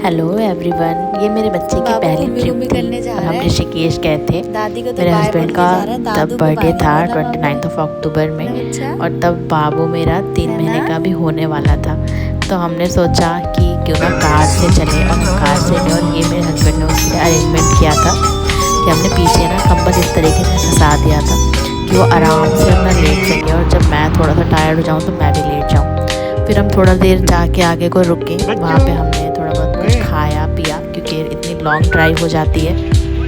Hello everyone, ये मेरे बच्चे की पहली ट्रिप थी और हम ऋषिकेश गए थे। मेरे हस्बैंड का तब बर्थडे था 29 अक्टूबर में और तब बाबू मेरा 3 महीने का भी होने वाला था। तो हमने सोचा कि क्यों ना कार से चले और हम कार से गए और ये मेरे हस्बैंड ने उसके लिए अरेंजमेंट किया था कि हमने पीछे ना कंबल इस तरीके से फंसा दिया था कि वो आराम से अपना लेट सके और जब मैं थोड़ा सा टायर्ड हो जाऊँ तो मैं भी लेट जाऊँ। फिर हम थोड़ा देर जाके आगे को रुके, वहाँ पे हमने थोड़ा बहुत कुछ खाया पिया क्योंकि इतनी लॉन्ग ड्राइव हो जाती है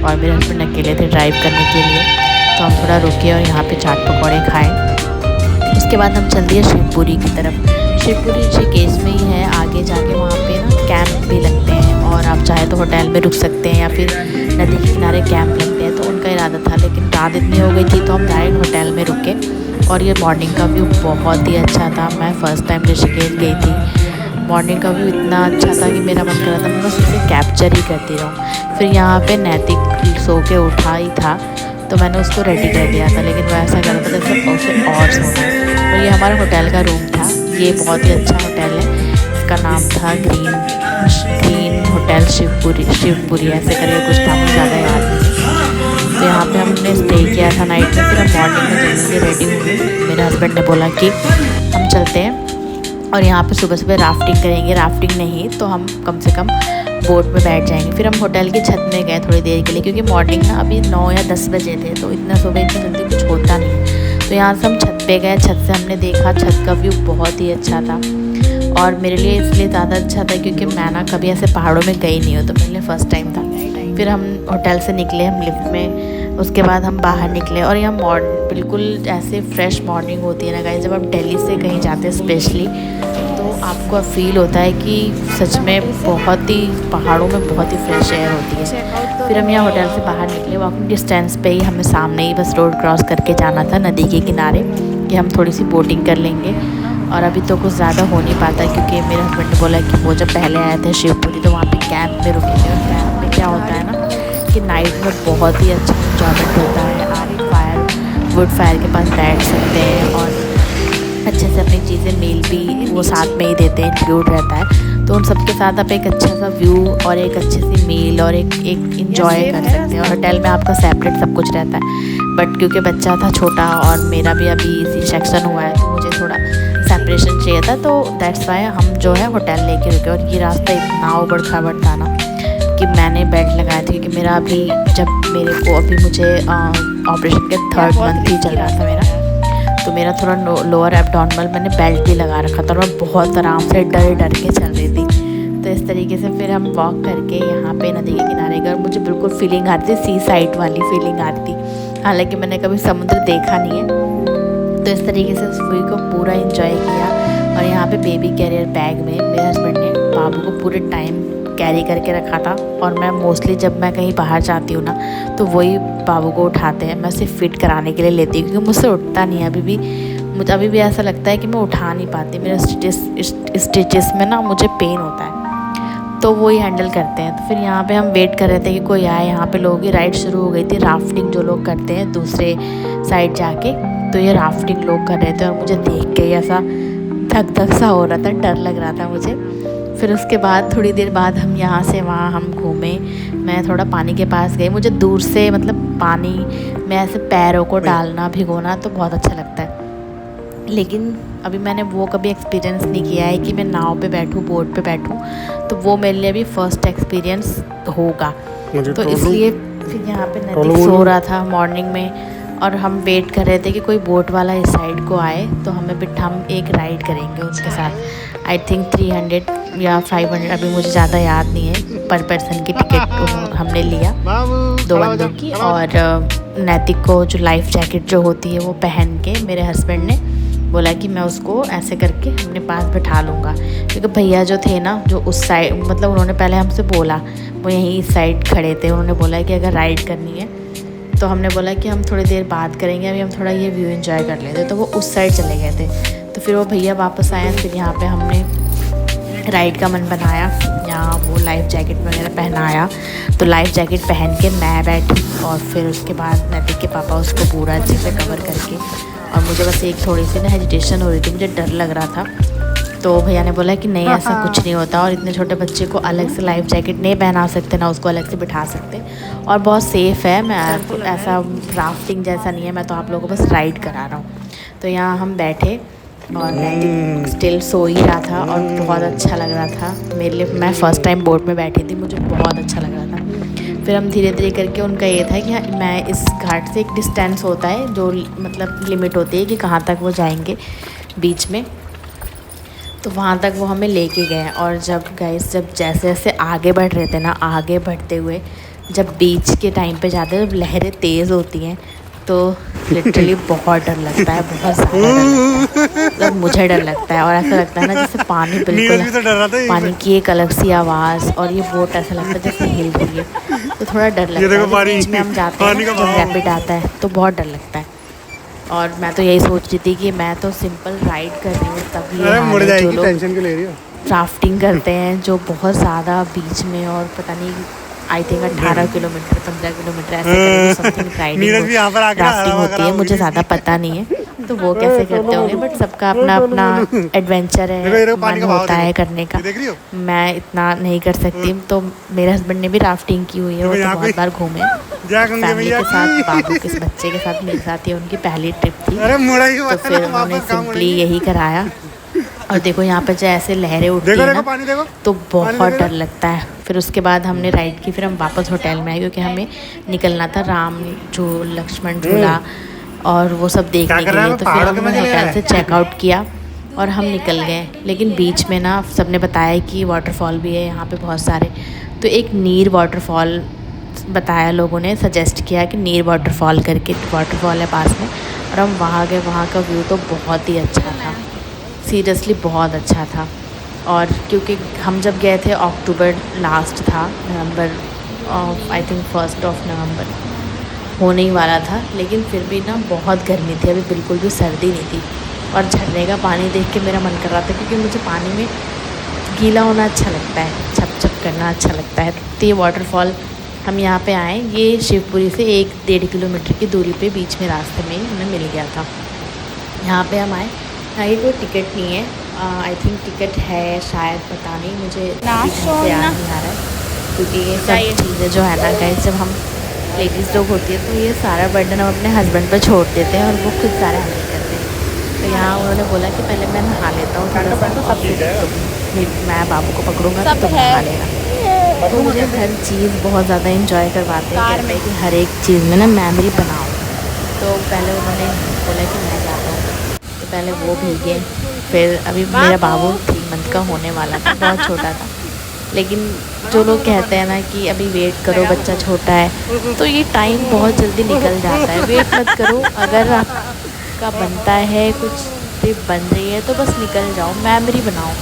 और मेरे हस्बैंड अकेले थे ड्राइव करने के लिए। तो हम थोड़ा रुके और यहाँ पे चाट पकौड़े खाए। उसके बाद हम चल दिए शिवपुरी की तरफ। शिवपुरी ऋषिकेश में ही है, आगे जाके वहाँ पे ना कैंप भी लगते हैं और आप चाहे तो होटल में रुक सकते हैं या फिर नदी के किनारे कैंप लगते हैं। तो उनका इरादा था, लेकिन रात इतनी हो गई थी तो हम डायरेक्ट होटल में रुके और ये मॉर्निंग का व्यू बहुत ही अच्छा था। मैं फ़र्स्ट टाइम ऋषिकेश गई थी, मॉर्निंग का व्यू इतना अच्छा था कि मेरा मन कर रहा था मैं बस इसे कैप्चर ही करती रहूँ। फिर यहाँ पे नैतिक सो के उठा ही था तो मैंने उसको रेडी कर दिया था, लेकिन वो ऐसा कर रहा था जैसे उसे और सोना। और ये हमारा होटल का रूम था, ये बहुत ही अच्छा होटल है, इसका नाम था ग्रीन होटल शिवपुरी ऐसे करके कुछ था, मुझे ज़्यादा याद नहीं। तो यहाँ पे हमने स्टे किया था नाइट में। फिर हम मॉर्निंग में जल्दी से रेडी हुए। मेरे हस्बैंड ने बोला कि हम चलते हैं और यहाँ पे सुबह सुबह राफ्टिंग करेंगे। राफ्टिंग नहीं तो हम कम से कम बोट में बैठ जाएंगे। फिर हम होटल की छत में गए थोड़ी देर के लिए, क्योंकि मॉर्निंग ना अभी 9 या 10 बजे थे तो इतना सुबह इतनी जल्दी कुछ होता नहीं। तो यहाँ से हम छत पे गए, छत से हमने देखा छत का व्यू बहुत ही अच्छा था और मेरे लिए इसलिए ज़्यादा अच्छा था क्योंकि मैं ना कभी ऐसे पहाड़ों में गई नहीं हूँ, तो मेरे लिए फ़र्स्ट टाइम था। फिर हम होटल से निकले, हम लिफ्ट में, उसके बाद हम बाहर निकले और यहाँ बिल्कुल ऐसे फ्रेश मॉर्निंग होती है ना गाइस। जब आप दिल्ली से कहीं जाते हैं स्पेशली तो आपको फील होता है कि सच में बहुत ही पहाड़ों में बहुत ही फ्रेश एयर होती है। फिर हम यहाँ होटल से बाहर निकले, वॉकिंग डिस्टेंस पे ही हमें सामने ही बस रोड क्रॉस करके जाना था नदी के किनारे कि हम थोड़ी सी बोटिंग कर लेंगे। और अभी तो कुछ ज़्यादा हो नहीं पाता क्योंकि मेरे हस्बैंड ने बोला कि वो जब पहले आए थे शिवपुरी तो वहाँ पे कैंप में रुके थे और कैंप में क्या होता है ना कि नाइट में बहुत ही अच्छा इंजॉयमेंट होता है। आप वुड फायर के पास बैठ सकते हैं और अच्छे से अपनी चीज़ें मील भी वो साथ में ही देते हैं, इंक्लूड रहता है। तो उन सबके साथ आप एक अच्छा सा व्यू और एक अच्छी सी मील और एक इंजॉय कर सकते हैं। और होटल में आपका सेपरेट सब कुछ रहता है, बट क्योंकि बच्चा था छोटा और मेरा भी अभी सी सेक्शन हुआ है तो मुझे थोड़ा सेपरेशन चाहिए था, तो दैट्स वाई हम जो है होटल लेके रुके। और ये रास्ता इतना उबड़ खाबड़ था ना कि मैंने बेल्ट लगाया था क्योंकि मेरा अभी मुझे ऑपरेशन के 3rd मंथ ही चल रहा था मेरा, तो मेरा थोड़ा लोअर एब्डोमिनल मैंने बेल्ट भी लगा रखा था और मैं बहुत आराम से डर के चल रही थी। तो इस तरीके से फिर हम वॉक करके यहाँ पे नदी के किनारे गए। मुझे बिल्कुल फीलिंग आ रही थी, सी साइड वाली फीलिंग आ रही थी, हालांकि मैंने कभी समुद्र देखा नहीं है। तो इस तरीके से उस व्यू को पूरा इंजॉय किया। और यहाँ पे बेबी कैरियर बैग में मेरे हस्बैंड ने बाबू को पूरे टाइम कैरी करके रखा था और मैं मोस्टली जब मैं कहीं बाहर जाती हूँ ना तो वही बाबू को उठाते हैं, मैं सिर्फ फिट कराने के लिए लेती हूँ क्योंकि मुझसे उठता नहीं है। मुझे अभी भी ऐसा लगता है कि मैं उठा नहीं पाती, मेरे स्टिचेस में ना मुझे पेन होता है, तो वही हैंडल करते हैं। तो फिर यहाँ पे हम वेट कर रहे थे कि कोई आए। यहाँ पे लोगों की राइड शुरू हो गई थी, राफ्टिंग जो लोग करते हैं दूसरे साइड जाके, तो ये राफ्टिंग लोग कर रहे थे और मुझे देख के ऐसा धक सा हो रहा था, डर लग रहा था मुझे। फिर उसके बाद थोड़ी देर बाद हम यहाँ से वहाँ हम घूमे, मैं थोड़ा पानी के पास गई। मुझे दूर से मतलब पानी में ऐसे पैरों को डालना भिगोना तो बहुत अच्छा लगता है, लेकिन अभी मैंने वो कभी एक्सपीरियंस नहीं किया है कि मैं नाव पे बैठूँ, बोट पे बैठूँ, तो वो मेरे लिए भी फ़र्स्ट एक्सपीरियंस होगा। तो इसलिए फिर यहाँ पे नदी सो रहा था मॉर्निंग में और हम वेट कर रहे थे कि कोई बोट वाला इस साइड को आए तो हम एक राइड करेंगे उसके साथ। आई थिंक 300 या 500, अभी मुझे ज़्यादा याद नहीं है, पर पर्सन की टिकट हमने लिया 2 बंदों की। और नैतिक को जो लाइफ जैकेट जो होती है वो पहन के मेरे हस्बैंड ने बोला कि मैं उसको ऐसे करके अपने पास बैठा लूँगा, क्योंकि भैया जो थे ना जो उस साइड, मतलब उन्होंने पहले हमसे बोला, वो यहीं इस साइड खड़े थे, उन्होंने बोला कि अगर राइड करनी है तो हमने बोला कि हम थोड़ी देर बात करेंगे, अभी हम थोड़ा ये व्यू एंजॉय कर लेते, तो वो उस साइड चले गए थे। तो फिर वो भैया वापस आए, फिर यहाँ पे हमने राइड का मन बनाया, यहाँ वो लाइफ जैकेट वगैरह पहनाया। तो लाइफ जैकेट पहन के मैं बैठी और फिर उसके बाद नैतिक के पापा उसको पूरा अच्छे से कवर करके, और मुझे बस एक थोड़ी सी ना हेजिटेशन हो रही थी, मुझे डर लग रहा था। तो भैया ने बोला कि नहीं ऐसा कुछ नहीं होता, और इतने छोटे बच्चे को अलग से लाइफ जैकेट नहीं पहना सकते, ना उसको अलग से बिठा सकते, और बहुत सेफ़ है। मैं ऐसा राफ्टिंग जैसा नहीं है, मैं तो आप लोगों को बस राइड करा रहा हूँ। तो यहाँ हम बैठे और मैं स्टिल सो ही रहा था और बहुत अच्छा लग रहा था मेरे लिए। मैं फ़र्स्ट टाइम बोट में बैठी थी, मुझे बहुत अच्छा लग रहा था। फिर हम धीरे धीरे करके, उनका ये था कि मैं इस घाट से एक डिस्टेंस होता है जो मतलब लिमिट होती है कि कहाँ तक वो जाएंगे बीच में, तो वहाँ तक वो हमें लेके गए। और जब जैसे जैसे आगे बढ़ रहे थे ना, आगे बढ़ते हुए जब बीच के टाइम पे जाते हैं, जब लहरें तेज़ होती हैं तो लिटरली बहुत डर लगता है, बहुत ज़्यादा डर लगता है। मतलब मुझे डर लगता है, और ऐसा लगता है ना जैसे पानी बिल्कुल, पानी की एक अलग सी आवाज़, और ये बोट ऐसा लगता है जैसे हिल रही है, तो थोड़ा डर लगता है। बीच में हम जाते हैं जब रैपिड आता है तो बहुत डर लगता है। और मैं तो यही सोच रही थी कि मैं तो सिंपल राइड कर रही हूँ, तभी जो लोग राफ्टिंग करते हैं जो बहुत ज़्यादा बीच में, और पता नहीं आई थिंक 18 किलोमीटर 15 किलोमीटर ऐसे समथिंग राफ्टिंग होती है, मुझे ज़्यादा पता नहीं है तो वो कैसे करते होंगे, बट सबका अपना अपना एडवेंचर है, मन होता है करने का। मैं इतना नहीं कर सकती, तो मेरे हस्बैंड ने भी राफ्टिंग की हुई है, वो तो बहुत बार घूमे फैमिली के साथ, बाबू के बच्चे के साथ, मेरे साथ। ये उनकी पहली ट्रिप थी, तो फिर उन्होंने सिंपली यही कराया। और देखो यहाँ पे जैसे लहरें उठती है ना, तो बहुत डर लगता है। फिर उसके बाद हमने राइड की, फिर हम वापस होटल में आए क्योंकि हमें निकलना था राम झूला, लक्ष्मण झूला और वो सब देखने के लिए। तो फिर हमने होटल से चेकआउट किया और हम निकल गए। लेकिन बीच में ना सबने बताया कि वाटरफॉल भी है यहाँ पे बहुत सारे, तो एक नीर वाटरफॉल बताया, लोगों ने सजेस्ट किया कि नीर वाटरफॉल करके वाटरफॉल है पास में, और हम वहाँ गए। वहाँ का व्यू तो बहुत ही अच्छा था, सीरियसली बहुत अच्छा था। और क्योंकि हम जब गए थे अक्टूबर लास्ट था, नवंबर आई थिंक 1 नवंबर होने ही वाला था, लेकिन फिर भी ना बहुत गर्मी थी, अभी बिल्कुल भी सर्दी नहीं थी। और झरने का पानी देख के मेरा मन कर रहा था, क्योंकि मुझे पानी में गीला होना अच्छा लगता है, छप छप करना अच्छा लगता है। तो ये वाटरफॉल हम यहाँ पे आए, ये शिवपुरी से 1-1.5 किलोमीटर की दूरी पे बीच में रास्ते में हमें मिल गया था। यहाँ पे हम आए, ये कोई टिकट नहीं है, आई थिंक टिकट है शायद, पता नहीं, मुझे याद नहीं आ रहा है। क्योंकि ये सब चीज़ें जो है ना गाइस, जब हम लेडीज़ लोग होती है तो ये सारा बर्डन हम अपने हस्बैंड पर छोड़ देते हैं और वो खुद सारा हैंडल करते हैं। तो यहाँ उन्होंने बोला कि पहले मैं नहा लेता हूँ थोड़ा सा, तो फिर मैं बाबू को पकड़ूँगा तो नहा लेगा। तो मुझे हर चीज़ बहुत ज़्यादा इंजॉय करवाते हैं कि हर एक चीज़ में ना मेमोरी बनाओ। तो पहले उन्होंने बोला कि मैं जाता हूँ, तो पहले वो भीगे। फिर अभी मेरा बाबू 3 मंथ का होने वाला था, बहुत छोटा था। लेकिन जो लोग कहते हैं ना कि अभी वेट करो, बच्चा छोटा है, तो ये टाइम बहुत जल्दी निकल जाता है। वेट मत करो, अगर आपका बनता है, कुछ ट्रिप बन रही है तो बस निकल जाओ, मेमोरी बनाओ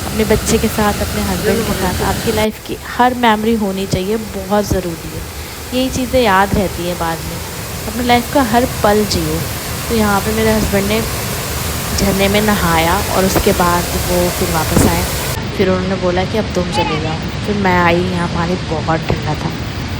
अपने बच्चे के साथ, अपने हस्बैंड के साथ। आपकी लाइफ की हर मेमोरी होनी चाहिए, बहुत ज़रूरी है। यही चीज़ें याद रहती हैं बाद में, अपनी लाइफ का हर पल जियो। तो यहाँ पे मेरे हस्बैंड ने झरने में नहाया और उसके बाद वो फिर वापस आए। फिर उन्होंने बोला कि अब तुम चले जाओ। फिर मैं आई, यहाँ पानी बहुत ठंडा था,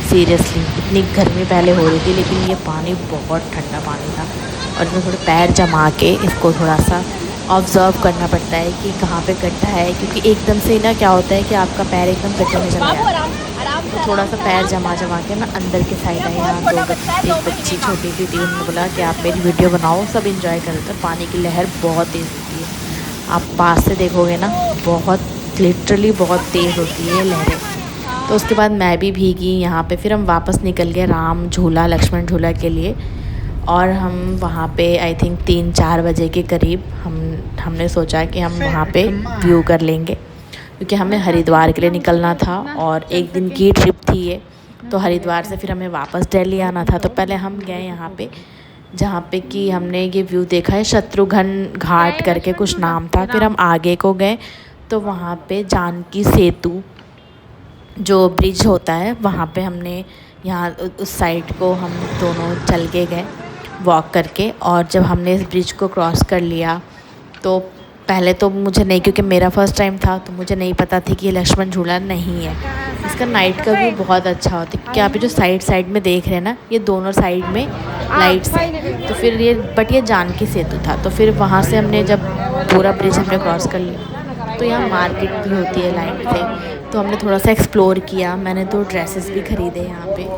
सीरियसली इतनी गर्मी पहले हो रही थी, लेकिन ये पानी बहुत ठंडा पानी था। और इसमें थोड़े पैर जमा के इसको थोड़ा सा ऑब्ज़र्व करना पड़ता है कि कहाँ पे गड्ढा है, क्योंकि एकदम से ना क्या होता है कि आपका पैर एकदम गड्ढे में चला जाता है। तो थोड़ा सा पैर जमा के ना अंदर के साइड आए। यहाँ एक बच्ची छोटी सी थी, उन्होंने बोला कि आप मेरी वीडियो बनाओ, सब इंजॉय करें। तो पानी की लहर बहुत तेज़ होती है, आप पास से देखोगे ना, बहुत लिटरली बहुत तेज़ होती है लहरें। तो उसके बाद मैं भी भीगी यहाँ पे। फिर हम वापस निकल गए राम झूला, लक्ष्मण झूला के लिए, और हम वहाँ पे आई थिंक 3-4 बजे के करीब हमने सोचा कि हम वहाँ पे व्यू कर लेंगे, क्योंकि हमें हरिद्वार के लिए निकलना था और एक दिन की ट्रिप थी ये। तो हरिद्वार से फिर हमें वापस दिल्ली आना था। तो पहले हम गए यहाँ पे, जहाँ पे कि हमने ये व्यू देखा है, शत्रुघ्न घाट करके कुछ नाम था। फिर हम आगे को गए तो वहाँ पे जानकी सेतु जो ब्रिज होता है, वहाँ पे हमने यहाँ उस साइड को हम दोनों चल के गए वॉक करके। और जब हमने इस ब्रिज को क्रॉस कर लिया तो पहले तो मुझे नहीं, क्योंकि मेरा फर्स्ट टाइम था तो मुझे नहीं पता थी कि ये लक्ष्मण झूला नहीं है। इसका नाइट का व्यू बहुत अच्छा होता है, क्योंकि आप जो साइड में देख रहे हैं ना, ये दोनों साइड में लाइट्स हैं। तो फिर ये जानकी सेतु था। तो फिर वहाँ से हमने जब पूरा ब्रिज हमने क्रॉस कर लिया, तो यहाँ मार्केट भी होती है लाइन से, तो हमने थोड़ा सा एक्सप्लोर किया। मैंने 2 ड्रेसेस भी ख़रीदे यहाँ पे।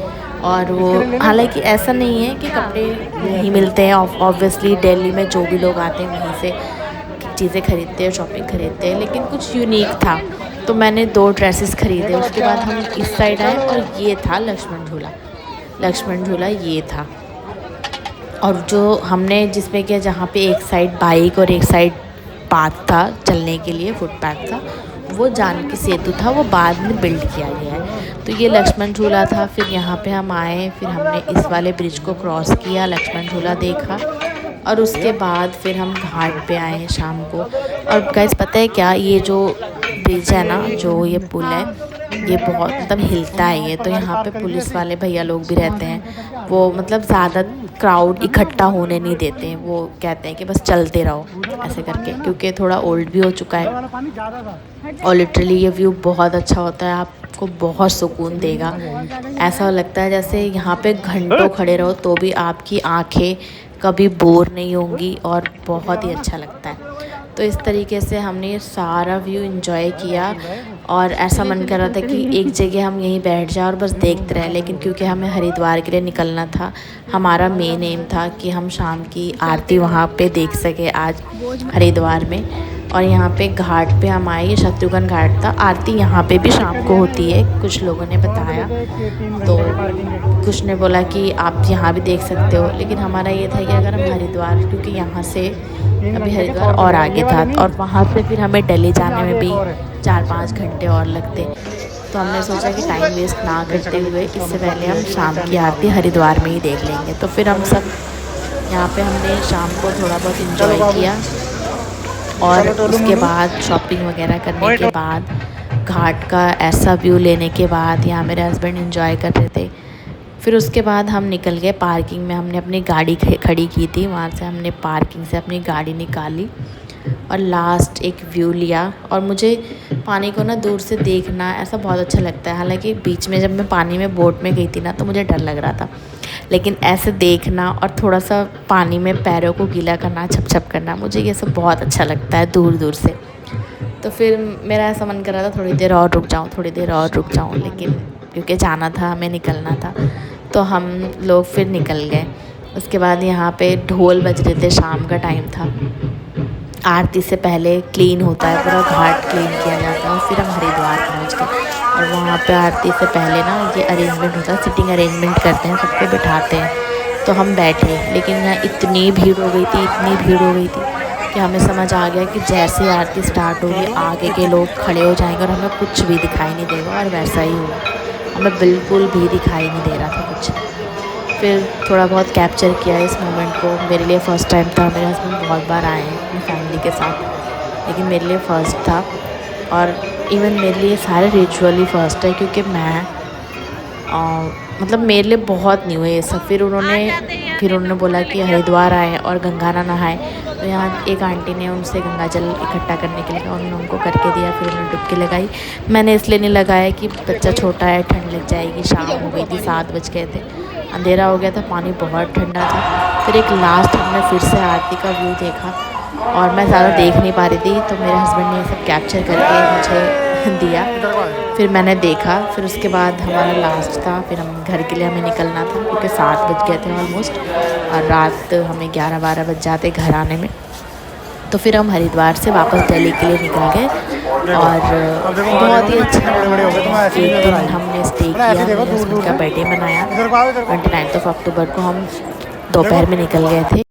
और वो हालांकि ऐसा नहीं है कि कपड़े नहीं मिलते हैं, ऑब्वियसली दिल्ली में जो भी लोग आते हैं वहीं से चीज़ें खरीदते हैं, शॉपिंग खरीदते हैं, लेकिन कुछ यूनिक था तो मैंने 2 ड्रेसेस ख़रीदे। उसके बाद हम इस साइड आए और ये था लक्ष्मण झूला। लक्ष्मण झूला ये था, और जो हमने जिसमें क्या, जहाँ पे एक साइड बाइक और एक साइड पाथ था चलने के लिए, फुटपाथ था, वो जानकी सेतु था, वो बाद में बिल्ड किया गया है। तो ये लक्ष्मण झूला था। फिर यहाँ पे हम आए, फिर हमने इस वाले ब्रिज को क्रॉस किया, लक्ष्मण झूला देखा, और उसके बाद फिर हम घाट पे आए शाम को। और गाइस पता है क्या, ये जो ब्रिज है ना, जो ये पुल है, ये बहुत मतलब हिलता है ये, तो यहाँ पे पुलिस वाले भैया लोग भी रहते हैं। वो मतलब ज़्यादा क्राउड इकट्ठा होने नहीं देते हैं, वो कहते हैं कि बस चलते रहो ऐसे करके, क्योंकि थोड़ा ओल्ड भी हो चुका है। और लिटरली ये व्यू बहुत अच्छा होता है, आपको बहुत सुकून देगा। ऐसा लगता है जैसे यहाँ पे घंटों खड़े रहो तो भी आपकी आँखें कभी बोर नहीं होंगी, और बहुत ही अच्छा लगता है। तो इस तरीके से हमने ये सारा व्यू एंजॉय किया, और ऐसा मन कर रहा था कि एक जगह हम यहीं बैठ जाए और बस देखते रहे, लेकिन क्योंकि हमें हरिद्वार के लिए निकलना था, हमारा मेन एम था कि हम शाम की आरती वहाँ पे देख सके आज हरिद्वार में। और यहाँ पे घाट पे हम आए, ये शत्रुघ्न घाट था। आरती यहाँ पे भी शाम को होती है, कुछ लोगों ने बताया, तो कुछ ने बोला कि आप यहाँ भी देख सकते हो, लेकिन हमारा ये था कि अगर हम हरिद्वार, क्योंकि यहाँ से अभी हरिद्वार और आगे था, और वहाँ से फिर हमें दिल्ली जाने में भी 4-5 घंटे और लगते, तो हमने सोचा कि टाइम वेस्ट ना करते हुए इससे पहले हम शाम की आरती हरिद्वार में ही देख लेंगे। तो फिर हम सब यहाँ पे हमने शाम को थोड़ा बहुत इंजॉय किया, और उसके बाद शॉपिंग वगैरह करने के बाद, घाट का ऐसा व्यू लेने के बाद, यहाँ मेरे हस्बैंड एंजॉय कर रहे थे। फिर उसके बाद हम निकल गए पार्किंग में। हमने अपनी गाड़ी खड़ी की थी, वहाँ से हमने पार्किंग से अपनी गाड़ी निकाली और लास्ट एक व्यू लिया। और मुझे पानी को ना दूर से देखना ऐसा बहुत अच्छा लगता है। हालांकि बीच में जब मैं पानी में बोट में गई थी ना, तो मुझे डर लग रहा था, लेकिन ऐसे देखना और थोड़ा सा पानी में पैरों को गीला करना, छप छप करना, मुझे ये सब बहुत अच्छा लगता है दूर दूर से। तो फिर मेरा ऐसा मन कर रहा था थोड़ी देर और रुक जाऊँ, थोड़ी देर और रुक जाऊँ, लेकिन क्योंकि जाना था, हमें निकलना था, तो हम लोग फिर निकल गए। उसके बाद यहाँ पे ढोल बज रहे थे, शाम का टाइम था। आरती से पहले क्लीन होता है, पूरा घाट क्लीन किया जाता है। फिर हम हरिद्वार पहुँच गए, और वहाँ पे आरती से पहले ना ये अरेंजमेंट होता है, सिटिंग अरेंजमेंट करते हैं, सबको बिठाते हैं। तो हम बैठे, लेकिन यहाँ इतनी भीड़ हो गई थी, इतनी भीड़ हो गई थी कि हमें समझ आ गया कि जैसे आरती स्टार्ट होगी, आगे के लोग खड़े हो जाएंगे और हमें कुछ भी दिखाई नहीं देगा। और वैसा ही हुआ, हमें बिल्कुल भी दिखाई नहीं दे रहा था कुछ। फिर थोड़ा बहुत कैप्चर किया इस मोमेंट को। मेरे लिए फ़र्स्ट टाइम था, मेरे हस्बैंड बहुत बार आए हैं अपनी फैमिली के साथ, लेकिन मेरे लिए फ़र्स्ट था। और इवन मेरे लिए सारे रिचुअली फ़र्स्ट है, क्योंकि मैं मतलब मेरे लिए बहुत न्यू है ये सब। फिर उन्होंने बोला कि हरिद्वार आए और गंगा ना नहाए, तो यहाँ एक आंटी ने उनसे गंगा जल इकट्ठा करने के लिए कहा, उन्होंने उनको करके दिया। फिर उन्होंने डुबकी लगाई। मैंने इसलिए नहीं लगाया कि बच्चा छोटा है, ठंड लग जाएगी। शाम हो गई थी, 7 बज गए थे, अंधेरा हो गया था, पानी बहुत ठंडा था। फिर एक लास्ट हमने फिर से आरती का व्यू देखा, और मैं ज़्यादा देख नहीं पा रही थी, तो मेरे हस्बैंड ने ये सब कैप्चर करके मुझे दिया। फिर मैंने देखा। फिर उसके बाद हमारा लास्ट था, फिर हम घर के लिए हमें निकलना था, क्योंकि 7 बज गए थे ऑलमोस्ट, और रात हमें 11-12 बज जाते घर आने में। तो फिर हम हरिद्वार से वापस दिल्ली के लिए निकल गए, और बहुत ही अच्छा रहा। एक दिन हमने स्टे किया, मेरे हस्बैंड का बर्थडे मनाया। 29 अक्टूबर को हम दोपहर में निकल गए थे।